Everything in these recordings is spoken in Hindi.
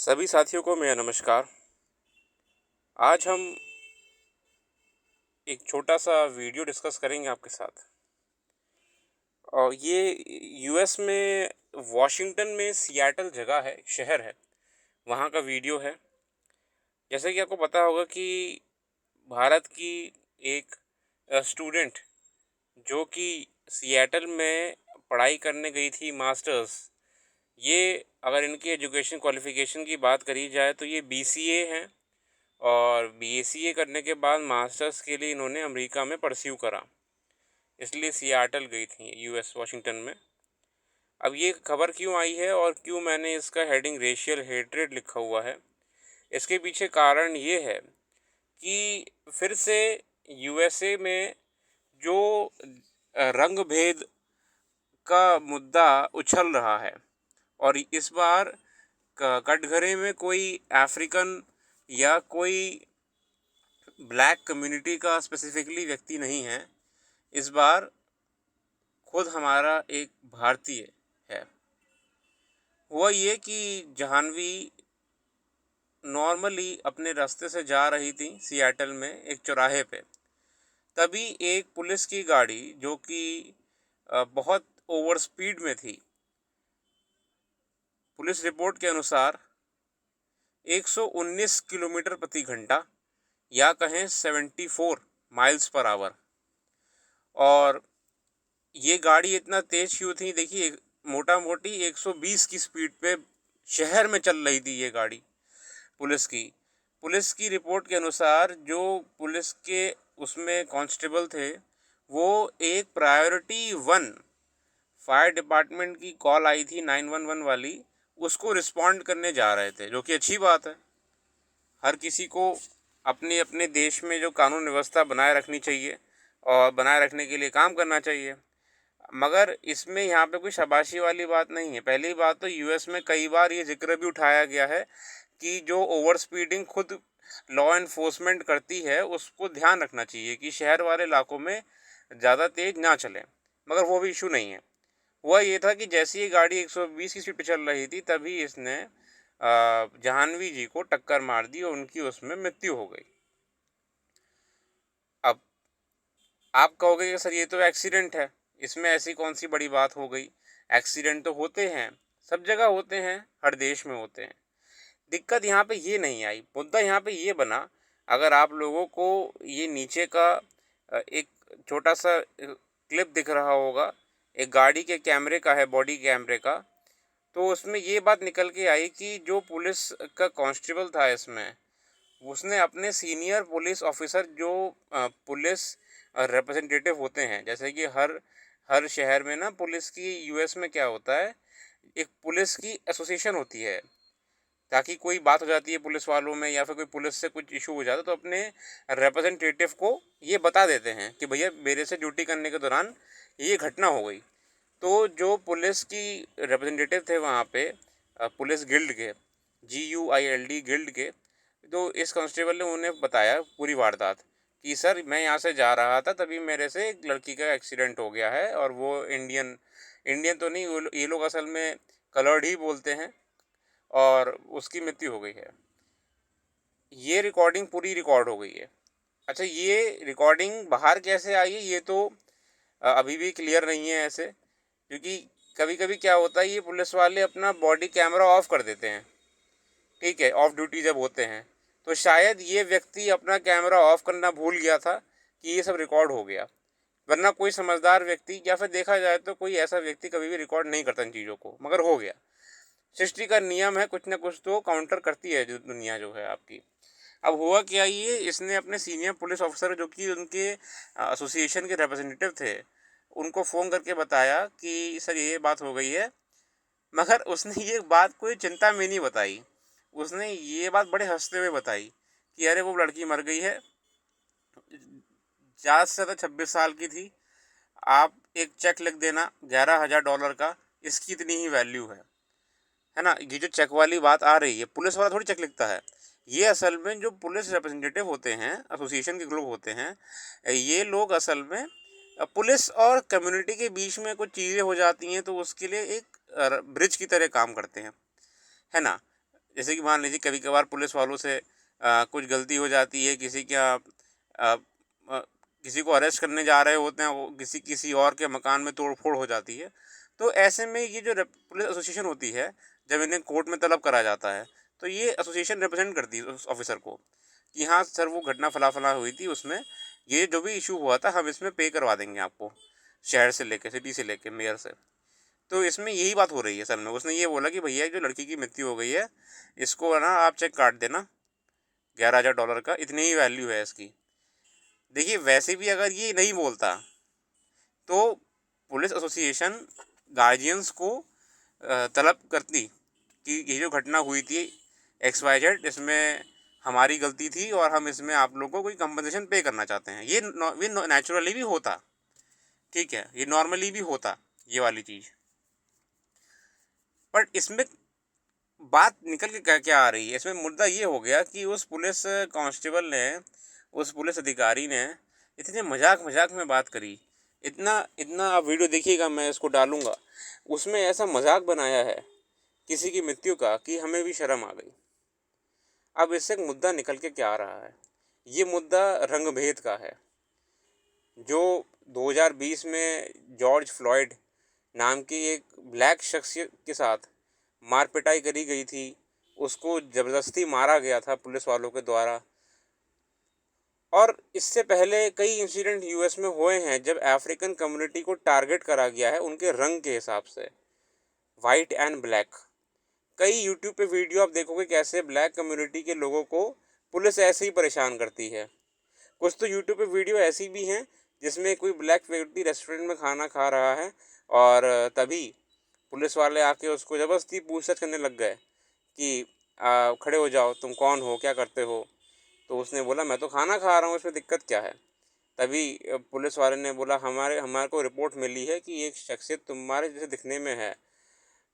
सभी साथियों को मेरा नमस्कार। आज हम एक छोटा सा वीडियो डिस्कस करेंगे आपके साथ। और ये यूएस में वॉशिंगटन में सिएटल जगह है, शहर है, वहाँ का वीडियो है। जैसे कि आपको पता होगा कि भारत की एक स्टूडेंट जो कि सिएटल में पढ़ाई करने गई थी मास्टर्स। ये अगर इनकी एजुकेशन क्वालिफ़िकेशन की बात करी जाए तो ये बीसीए हैं और बीएसीए करने के बाद मास्टर्स के लिए इन्होंने अमेरिका में परस्यू करा, इसलिए सियाटल गई थी यूएस वॉशिंगटन में। अब ये खबर क्यों आई है और क्यों मैंने इसका हेडिंग रेशियल हेट्रेड लिखा हुआ है, इसके पीछे कारण ये है कि फिर से यूएसए में जो रंग भेद का मुद्दा उछल रहा है और इस बार कटघरे में कोई अफ्रीकन या कोई ब्लैक कम्युनिटी का स्पेसिफिकली व्यक्ति नहीं है। इस बार खुद हमारा एक भारतीय है। हुआ ये कि जाह्नवी नॉर्मली अपने रास्ते से जा रही थी सिएटल में एक चौराहे पे, तभी एक पुलिस की गाड़ी जो कि बहुत ओवर स्पीड में थी, पुलिस रिपोर्ट के अनुसार 119 किलोमीटर प्रति घंटा या कहें 74 माइल्स पर आवर। और ये गाड़ी इतना तेज़ क्यों थी, देखिए मोटा मोटी 120 की स्पीड पे शहर में चल रही थी ये गाड़ी पुलिस की रिपोर्ट के अनुसार जो पुलिस के उसमें कांस्टेबल थे वो एक प्रायोरिटी 1 फायर डिपार्टमेंट की कॉल आई थी 911 वाली, उसको रिस्पॉन्ड करने जा रहे थे, जो कि अच्छी बात है। हर किसी को अपने अपने देश में जो कानून व्यवस्था बनाए रखनी चाहिए और बनाए रखने के लिए काम करना चाहिए, मगर इसमें यहाँ पे कोई शाबाशी वाली बात नहीं है। पहली बात तो यूएस में कई बार ये जिक्र भी उठाया गया है कि जो ओवर स्पीडिंग खुद लॉ एनफोर्समेंट करती है उसको ध्यान रखना चाहिए कि शहर वाले इलाकों में ज़्यादा तेज़ ना चले, मगर वो भी इशू नहीं है। हुआ ये था कि जैसे ही गाड़ी 120 की स्पीड पे चल रही थी तभी इसने जाह्नवी जी को टक्कर मार दी और उनकी उसमें मृत्यु हो गई। अब आप कहोगे कि सर ये तो एक्सीडेंट है, इसमें ऐसी कौन सी बड़ी बात हो गई। एक्सीडेंट तो होते हैं, सब जगह होते हैं, हर देश में होते हैं। दिक्कत यहाँ पे ये नहीं आई, मुद्दा यहाँ पे ये बना, अगर आप लोगों को ये नीचे का एक छोटा सा क्लिप दिख रहा होगा, एक गाड़ी के कैमरे का है, बॉडी कैमरे का, तो उसमें ये बात निकल के आई कि जो पुलिस का कांस्टेबल था इसमें, उसने अपने सीनियर पुलिस ऑफिसर जो पुलिस रिप्रेजेंटेटिव होते हैं, जैसे कि हर हर शहर में ना पुलिस की, यूएस में क्या होता है, एक पुलिस की एसोसिएशन होती है, ताकि कोई बात हो जाती है पुलिस वालों में या फिर कोई पुलिस से कुछ इशू हो जाता है तो अपने रिप्रेजेंटेटिव को ये बता देते हैं कि भैया मेरे से ड्यूटी करने के दौरान ये घटना हो गई। तो जो पुलिस की रिप्रेजेंटेटिव थे वहाँ पे, पुलिस गिल्ड के, GUILD गिल्ड के, तो इस कांस्टेबल ने उन्हें बताया पूरी वारदात कि सर मैं यहाँ से जा रहा था तभी मेरे से एक लड़की का एक्सीडेंट हो गया है, और वो इंडियन इंडियन तो नहीं, ये लोग असल में कलर्ड ही बोलते हैं, और उसकी मृत्यु हो गई है। ये रिकॉर्डिंग पूरी रिकॉर्ड हो गई है। अच्छा, ये रिकॉर्डिंग बाहर कैसे आई है ये तो अभी भी क्लियर नहीं है ऐसे, क्योंकि कभी कभी क्या होता है, ये पुलिस वाले अपना बॉडी कैमरा ऑफ कर देते हैं, ठीक है, ऑफ ड्यूटी जब होते हैं, तो शायद ये व्यक्ति अपना कैमरा ऑफ करना भूल गया था कि ये सब रिकॉर्ड हो गया। वरना कोई समझदार व्यक्ति, या फिर देखा जाए तो कोई ऐसा व्यक्ति कभी भी रिकॉर्ड नहीं करता इन चीज़ों को, मगर हो गया। सृष्टि का नियम है, कुछ ना कुछ तो काउंटर करती है जो दुनिया जो है आपकी। अब हुआ क्या, ये इसने अपने सीनियर पुलिस ऑफिसर जो कि उनके एसोसिएशन के रिप्रेजेंटेटिव थे, उनको फ़ोन करके बताया कि सर ये बात हो गई है, मगर उसने ये बात कोई चिंता में नहीं बताई। उसने ये बात बड़े हंसते हुए बताई कि अरे वो लड़की मर गई है, ज़्यादा से ज़्यादा 26 साल की थी, आप एक चेक लिख देना $11,000 का, इसकी इतनी ही वैल्यू है ना। ये जो चेक वाली बात आ रही है, पुलिस वाला थोड़ी चेक लिखता है, ये असल में जो पुलिस रिप्रेजेंटेटिव होते हैं, एसोसिएशन के लोग होते हैं, ये लोग असल में पुलिस और कम्युनिटी के बीच में कुछ चीज़ें हो जाती हैं तो उसके लिए एक ब्रिज की तरह काम करते हैं, है ना। जैसे कि मान लीजिए कभी कभार पुलिस वालों से कुछ गलती हो जाती है, किसी क्या अ, अ, किसी को अरेस्ट करने जा रहे होते हैं, वो किसी किसी और के मकान में तोड़-फोड़ हो जाती है। तो ऐसे में ये जो पुलिस एसोसिएशन होती है, जब इन्हें कोर्ट में तलब करा जाता है, तो ये एसोसिएशन रिप्रेजेंट करती है उस ऑफिसर को कि हाँ सर, वो घटना फला-फला हुई थी, उसमें ये जो भी इशू हुआ था हम इसमें पे करवा देंगे आपको, शहर से लेके, सिटी से लेके, मेयर से। तो इसमें यही बात हो रही है असल में। उसने ये बोला कि भैया जो लड़की की मृत्यु हो गई है, इसको है ना आप चेक काट देना $11,000 का, इतनी ही वैल्यू है इसकी। देखिए वैसे भी अगर ये नहीं बोलता तो पुलिस एसोसिएशन गार्जियंस को तलब करती कि ये जो घटना हुई थी XYZ, इसमें हमारी गलती थी और हम इसमें आप लोगों को कोई कंपनसेशन पे करना चाहते हैं। ये नेचुरली भी होता, ठीक है, ये नॉर्मली भी होता ये वाली चीज़। बट इसमें बात निकल के क्या क्या आ रही है, इसमें मुद्दा ये हो गया कि उस पुलिस कांस्टेबल ने, उस पुलिस अधिकारी ने इतने मजाक मजाक में बात करी। इतना इतना आप वीडियो देखिएगा, मैं इसको डालूंगा। उसमें ऐसा मजाक बनाया है किसी की मृत्यु का कि हमें भी शर्म आ गई। अब इससे एक मुद्दा निकल के क्या आ रहा है, ये मुद्दा रंगभेद का है। जो 2020 में जॉर्ज फ्लॉयड नाम की एक ब्लैक शख्स के साथ मार पिटाई करी गई थी, उसको ज़बरदस्ती मारा गया था पुलिस वालों के द्वारा। और इससे पहले कई इंसिडेंट यूएस में हुए हैं जब अफ्रीकन कम्युनिटी को टारगेट करा गया है उनके रंग के हिसाब से, वाइट एंड ब्लैक। कई यूट्यूब पे वीडियो आप देखोगे कैसे ब्लैक कम्युनिटी के लोगों को पुलिस ऐसे ही परेशान करती है। कुछ तो यूट्यूब पे वीडियो ऐसी भी हैं जिसमें कोई ब्लैक व्यक्ति रेस्टोरेंट में खाना खा रहा है और तभी पुलिस वाले आके उसको ज़बरदस्ती पूछताछ करने लग गए कि खड़े हो जाओ, तुम कौन हो, क्या करते हो। तो उसने बोला मैं तो खाना खा रहा हूँ, इसमें दिक्कत क्या है। तभी पुलिस वाले ने बोला हमारे को रिपोर्ट मिली है कि एक शख्सियत तुम्हारे जैसे दिखने में है,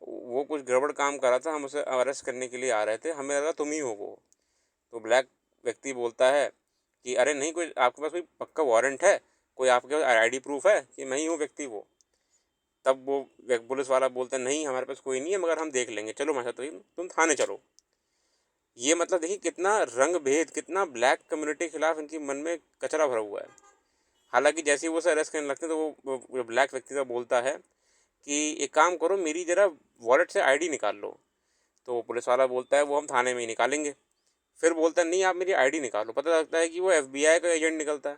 वो कुछ गड़बड़ काम कर रहा था, हम उसे अरेस्ट करने के लिए आ रहे थे, हमें लगा तुम ही हो वो। तो ब्लैक व्यक्ति बोलता है कि अरे नहीं, कोई आपके पास कोई पक्का वारंट है, कोई आपके पास आईडी प्रूफ है कि मैं ही हूँ व्यक्ति वो। तब वो पुलिस वाला बोलता है नहीं हमारे पास कोई नहीं है, मगर हम देख लेंगे, चलो मेरे साथ, तुम थाने चलो। ये मतलब देखिए कितना रंग भेद, कितना ब्लैक कम्युनिटी के खिलाफ इनकी मन में कचरा भरा हुआ है। हालांकि जैसे ही वो उसे अरेस्ट करने लगते हैं तो वो ब्लैक व्यक्ति का बोलता है कि एक काम करो, मेरी ज़रा वॉलेट से आईडी निकाल लो। तो वो पुलिस वाला बोलता है वो हम थाने में ही निकालेंगे। फिर बोलता है नहीं आप मेरी आईडी निकालो। पता लगता है कि वो FBI का एजेंट निकलता है।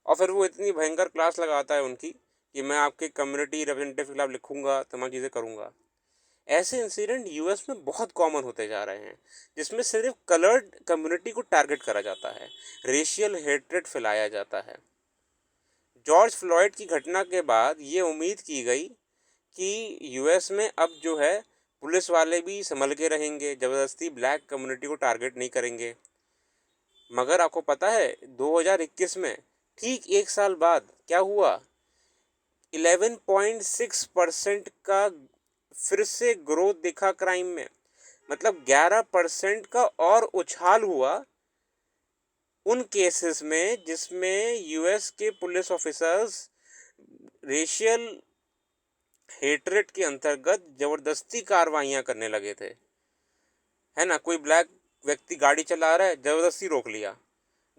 और फिर वो इतनी भयंकर क्लास लगाता है उनकी कि मैं आपके कम्युनिटी रिप्रेजेंटेटिव के खिलाफ लिखूंगा, तमाम चीज़ें करूंगा। ऐसे इंसिडेंट यूएस में बहुत कॉमन होते जा रहे हैं जिसमें सिर्फ कलर्ड कम्युनिटी को टारगेट करा जाता है, रेशियल हेट्रेड फैलाया जाता है। जॉर्ज फ्लॉयड की घटना के बाद ये उम्मीद की गई कि यूएस में अब जो है पुलिस वाले भी संभल के रहेंगे, ज़बरदस्ती ब्लैक कम्युनिटी को टारगेट नहीं करेंगे। मगर आपको पता है 2021 में ठीक एक साल बाद क्या हुआ, 11.6% का फिर से ग्रोथ दिखा क्राइम में। मतलब 11% का और उछाल हुआ उन केसेस में जिसमें यूएस के पुलिस ऑफिसर्स रेशियल हेट्रेड के अंतर्गत जबरदस्ती कार्रवाइयां करने लगे थे। है ना, कोई ब्लैक व्यक्ति गाड़ी चला रहा है, जबरदस्ती रोक लिया,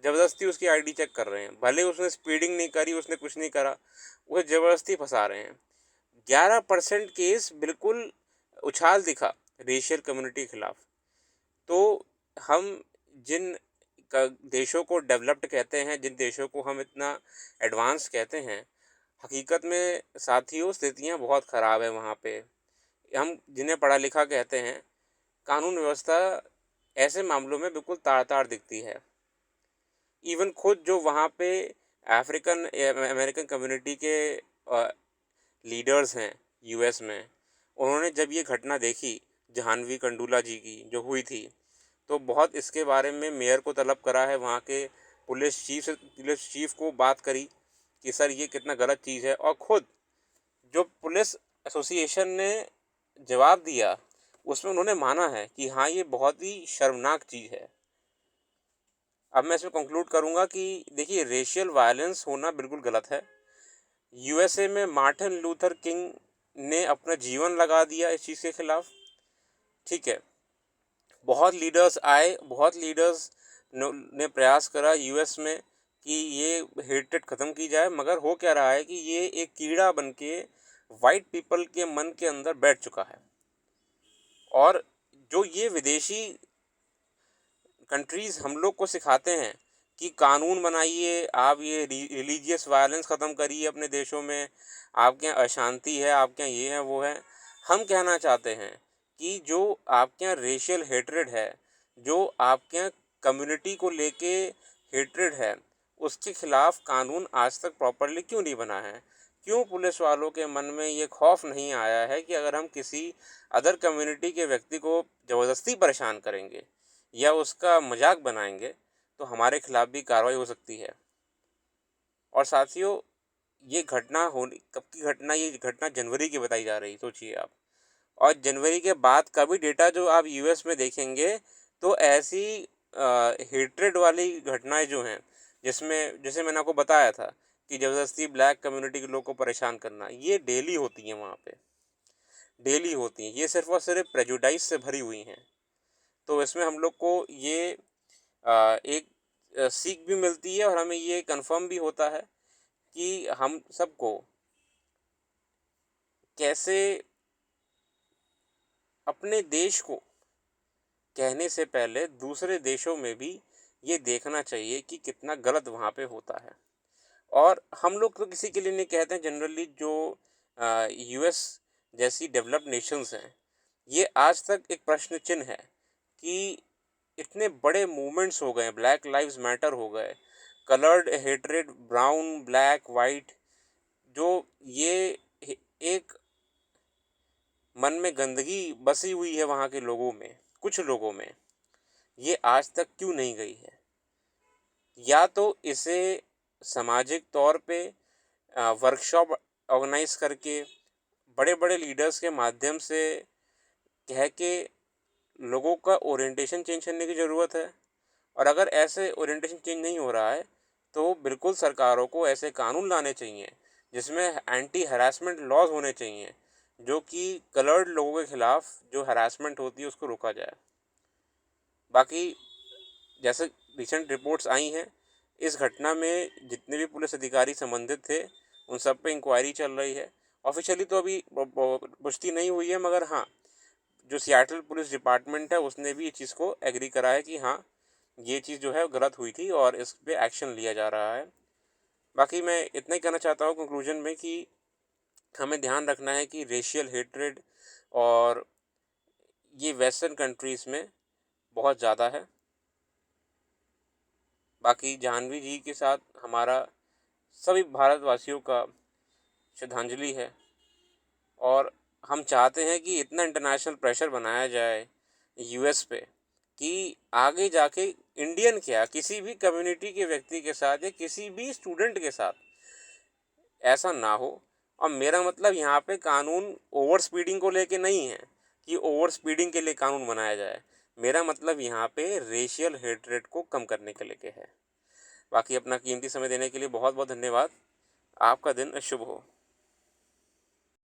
जबरदस्ती उसकी आईडी चेक कर रहे हैं, भले उसने स्पीडिंग नहीं करी, उसने कुछ नहीं करा, वो जबरदस्ती फंसा रहे हैं। 11% केस बिल्कुल उछाल दिखा रेशियल कम्युनिटी के खिलाफ। तो हम जिन देशों को डेवलप्ड कहते हैं, जिन देशों को हम इतना एडवांस कहते हैं, हकीकत में साथियों स्थितियां बहुत ख़राब है वहाँ पे। हम जिन्हें पढ़ा लिखा कहते हैं, कानून व्यवस्था ऐसे मामलों में बिल्कुल तार तार दिखती है। इवन खुद जो वहाँ पे अफ्रीकन अमेरिकन कम्युनिटी के लीडर्स हैं यूएस में, उन्होंने जब ये घटना देखी जाह्नवी कंडूला जी की जो हुई थी, तो बहुत इसके बारे में मेयर को तलब करा है, वहाँ के पुलिस चीफ को बात करी कि सर ये कितना गलत चीज़ है। और ख़ुद जो पुलिस एसोसिएशन ने जवाब दिया उसमें उन्होंने माना है कि हाँ ये बहुत ही शर्मनाक चीज़ है। अब मैं इसमें कंक्लूड करूँगा कि देखिए रेशियल वायलेंस होना बिल्कुल गलत है। यूएसए में मार्टिन लूथर किंग ने अपना जीवन लगा दिया इस चीज़ के खिलाफ, ठीक है। बहुत लीडर्स आए, बहुत लीडर्स ने प्रयास करा यूएस में कि ये हेट्रेड ख़त्म की जाए, मगर हो क्या रहा है कि ये एक कीड़ा बन के वाइट पीपल के मन के अंदर बैठ चुका है। और जो ये विदेशी कंट्रीज़ हम लोग को सिखाते हैं कि कानून बनाइए, आप ये रिलीजियस वायलेंस ख़त्म करिए अपने देशों में, आपके यहाँ अशांति है, आपके यहाँ ये है वो है। हम कहना चाहते हैं कि जो आपके यहाँ रेशियल हेट्रेड है, जो आपके यहाँ कम्युनिटी को लेके हेट्रेड है, उसके खिलाफ कानून आज तक प्रॉपरली क्यों नहीं बना है? क्यों पुलिस वालों के मन में ये खौफ नहीं आया है कि अगर हम किसी अदर कम्युनिटी के व्यक्ति को ज़बरदस्ती परेशान करेंगे या उसका मजाक बनाएंगे तो हमारे खिलाफ भी कार्रवाई हो सकती है। और साथियों, ये घटना होनी कब की घटना, ये घटना जनवरी की बताई जा रही, सोचिए आप। और जनवरी के बाद का भी डेटा जो आप यूएस में देखेंगे तो ऐसी हेट्रेड वाली घटनाएं जो हैं, जिसमें जैसे मैंने आपको बताया था कि ज़बरदस्ती ब्लैक कम्युनिटी के लोगों को परेशान करना, ये डेली होती हैं वहाँ पे, डेली होती हैं। ये सिर्फ और सिर्फ प्रेजुडाइज से भरी हुई हैं। तो इसमें हम लोग को ये एक सीख भी मिलती है और हमें ये कंफर्म भी होता है कि हम सबको कैसे अपने देश को कहने से पहले दूसरे देशों में भी ये देखना चाहिए कि कितना गलत वहाँ पे होता है। और हम लोग तो किसी के लिए नहीं कहते हैं, जनरली जो यूएस जैसी डेवलप्ड नेशंस हैं, ये आज तक एक प्रश्न चिन्ह है कि इतने बड़े मूवमेंट्स हो गए, ब्लैक लाइव्स मैटर हो गए, coloured hatred, brown black white, जो ये एक मन में गंदगी बसी हुई है वहाँ के लोगों में, कुछ लोगों में, ये आज तक क्यों नहीं गई है? या तो इसे सामाजिक तौर पे वर्कशॉप ऑर्गेनाइज करके बड़े बड़े लीडर्स के माध्यम से कह के लोगों का ओरिएंटेशन चेंज करने की ज़रूरत है। और अगर ऐसे ओरिएंटेशन चेंज नहीं हो रहा है तो बिल्कुल सरकारों को ऐसे कानून लाने चाहिए जिसमें एंटी हरासमेंट लॉज होने चाहिए, जो कि कलर्ड लोगों के खिलाफ जो हरासमेंट होती है उसको रोका जाए। बाकी जैसे रिसेंट रिपोर्ट्स आई हैं, इस घटना में जितने भी पुलिस अधिकारी संबंधित थे उन सब पे इंक्वायरी चल रही है। ऑफिशियली तो अभी पुष्टि नहीं हुई है, मगर हाँ, जो सियाटल पुलिस डिपार्टमेंट है उसने भी इस चीज़ को एग्री करा है कि हाँ, ये चीज़ जो है गलत हुई थी और इस पे एक्शन लिया जा रहा है। बाकी मैं इतना ही कहना चाहता हूँ कंक्लूजन में कि हमें ध्यान रखना है कि रेशियल हेट्रेड और ये वेस्टर्न कंट्रीज़ में बहुत ज़्यादा है। बाकी जाह्नवी जी के साथ हमारा सभी भारतवासियों का श्रद्धांजलि है और हम चाहते हैं कि इतना इंटरनेशनल प्रेशर बनाया जाए यूएस पे कि आगे जाके इंडियन क्या किसी भी कम्युनिटी के व्यक्ति के साथ या किसी भी स्टूडेंट के साथ ऐसा ना हो। और मेरा मतलब यहाँ पे कानून ओवर स्पीडिंग को लेके नहीं है कि ओवर स्पीडिंग के लिए कानून बनाया जाए। मेरा मतलब यहाँ पे रेशियल हेट्रेड को कम करने के लेके है। बाकी अपना कीमती समय देने के लिए बहुत बहुत धन्यवाद। आपका दिन शुभ हो।